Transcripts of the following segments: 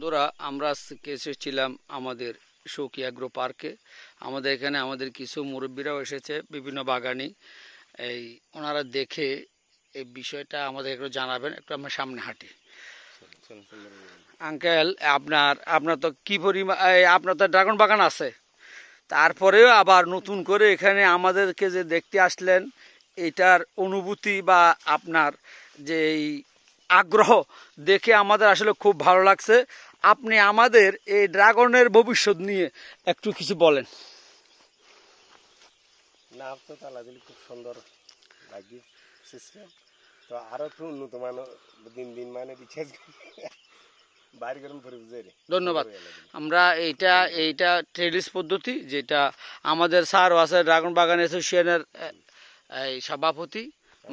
বন্ধুরা, আমরা আজকে এসেছিলাম আমাদের শৌকি অ্যাগ্রো পার্কে। আমাদের এখানে আমাদের কিছু মুরব্বীরাও এসেছে, বিভিন্ন বাগানি। এই ওনারা দেখে এই বিষয়টা আমাদের একটু জানাবেন। একটু আমরা সামনে হাঁটি। আঙ্কেল, আপনার তো কি পরিমাণ, আপনার তো ড্রাগন বাগান আছে, তারপরেও আবার নতুন করে এখানে আমাদেরকে যে দেখতে আসলেন, এটার অনুভূতি বা আপনার যে এই আগ্রহ দেখে আমাদের আসলে খুব ভালো লাগছে। আপনি আমাদের এই ড্রাগনের ভবিষ্যৎ নিয়ে একটু কিছু বলেন। না, তো তালাগুলি খুব সুন্দর লাগে সিস্টেম, তো আরো একটু উন্নত মান দিন দিন মানে দিচ্ছে বাইরে গরম পরে বুঝে। ধন্যবাদ। আমরা এইটা ট্রেডিস পদ্ধতি, যেটা আমাদের স্যার আছে ড্রাগন বাগান অ্যাসোসিয়েশনের এই সভাপতি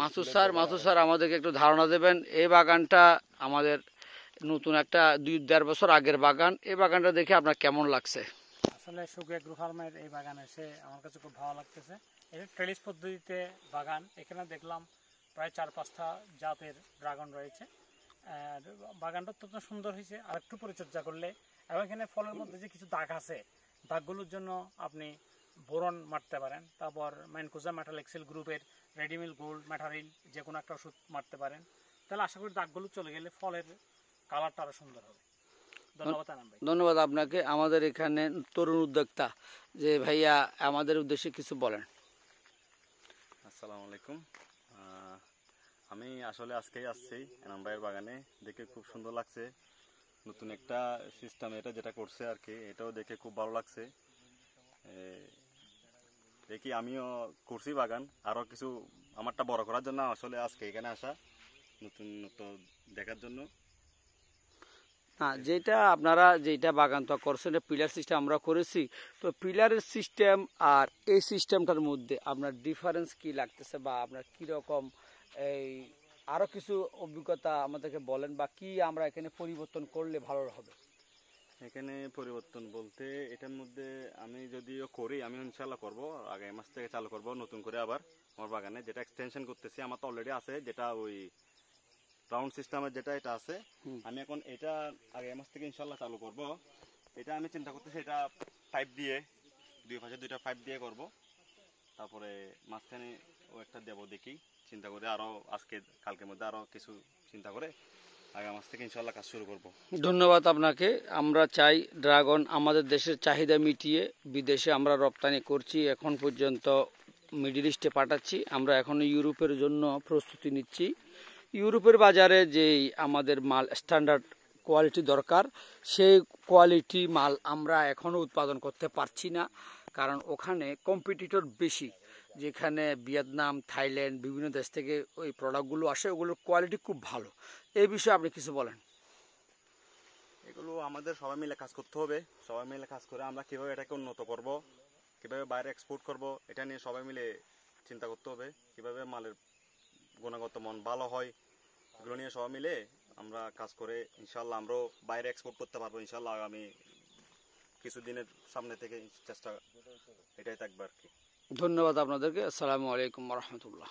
মাসুদ স্যার আমাদেরকে একটু ধারণা দেবেন। এই বাগানটা আমাদের নতুন একটা 2-1.5 বছর আগের বাগান। এই বাগানটা দেখে আপনার কেমন লাগছে? আসলে শৌকি অ্যাগ্রো ফার্মের এই বাগান এসে আমার কাছে খুব ভালো লাগতেছে। এটা ট্রেডিস পদ্ধতিতে বাগান। এখানে দেখলাম প্রায় 4-5টা জাতের ড্রাগন রয়েছে। বাগানটা অত্যন্ত সুন্দর হয়েছে। আর একটু পরিচর্যা করলে, এবং এখানে ফলের মধ্যে যে কিছু দাগ আছে, দাগগুলোর জন্য আপনি বোরন মারতে পারেন। তারপর ম্যানকোজা মেটালেক্সেল গ্রুপের রেডিমিল গোল্ড ম্যাটারিল যে কোনো একটা ওষুধ মারতে পারেন। তাহলে আশা করি দাগগুলো চলে গেলে ফলের কালারটা আরও সুন্দর হবে। ধন্যবাদ আপনাকে। আমাদের এখানে তরুণ উদ্যোক্তা যে ভাইয়া, আমাদের উদ্দেশ্যে কিছু বলেন। আসসালামু আলাইকুম। আমি আসলে আজকেই আসছি এনাম ভাইয়ের বাগানে, দেখে খুব সুন্দর লাগছে। নতুন একটা সিস্টেম এটা যেটা করছে আর কি, এটাও দেখে খুব ভালো লাগছে। দেখি আমিও করছি বাগান, আরও কিছু আমারটা বড় করার জন্য আসলে আজকে এখানে আসা, নতুন দেখার জন্য। যেটা আপনারা যেটা বাগান তো করছেন, পিলার সিস্টেম আমরা করেছি, তো পিলারের সিস্টেম আর এই সিস্টেমটার মধ্যে আপনার ডিফারেন্স কি লাগতেছে, বা আপনার কীরকম এই আরও কিছু অভিজ্ঞতা আমাদেরকে বলেন, বা কি আমরা এখানে পরিবর্তন করলে ভালো হবে? এখানে পরিবর্তন বলতে, এটার মধ্যে আমি যদিও করি, আমি ইনশাল্লাহ করবো, আগামী মাস থেকে চালু করব নতুন করে আবার আমার বাগানে। যেটা এক্সটেনশন করতেছি, আমার তো অলরেডি আছে, যেটা ওই রাউন্ড সিস্টেমের যেটা এটা আছে, আমি এখন এটা আগামী মাস থেকে ইনশাল্লাহ চালু করব। এটা আমি চিন্তা করতেছি, এটা পাইপ দিয়ে দুই পাশে 2টা পাইপ দিয়ে করব। তারপরে মাঝখানে ও একটা দেবো, দেখি চিন্তা করে আরো আজকে কালকের মধ্যে আরো কিছু চিন্তা করে আগামী মাস থেকে ইনশাল্লাহ কাজ শুরু করব। ধন্যবাদ আপনাকে। আমরা চাই ড্রাগন আমাদের দেশের চাহিদা মিটিয়ে বিদেশে আমরা রপ্তানি করছি, এখন পর্যন্ত মিডল ইস্টে পাঠাচ্ছি। আমরা এখন ইউরোপের জন্য প্রস্তুতি নিচ্ছি। ইউরোপের বাজারে যেই আমাদের মাল স্ট্যান্ডার্ড কোয়ালিটি দরকার, সেই কোয়ালিটি মাল আমরা এখনও উৎপাদন করতে পারছি না, কারণ ওখানে কম্পিটিটর বেশি। যেখানে ভিয়েতনাম, থাইল্যান্ড, বিভিন্ন দেশ থেকে ওই প্রোডাক্টগুলো আসে, ওগুলোর কোয়ালিটি খুব ভালো। এই বিষয়ে আপনি কিছু বলেন। এগুলো আমাদের সবাই মিলে কাজ করতে হবে। সবাই মিলে কাজ করে আমরা কীভাবে এটাকে উন্নত করব, কীভাবে বাইরে এক্সপোর্ট করব, এটা নিয়ে সবাই মিলে চিন্তা করতে হবে। কীভাবে মালের গুণগত মান ভালো হয়, এগুলো নিয়ে সবাই মিলে আমরা কাজ করে ইনশাল্লাহ আমরাও বাইরে এক্সপোর্ট করতে পারবো ইনশাল্লাহ। আগামী কিছুদিনের সামনে থেকে চেষ্টা এটাই থাকবে আর কি। ধন্যবাদ আপনাদেরকে। আসসালামু আলাইকুম ওয়া রাহমাতুল্লাহ।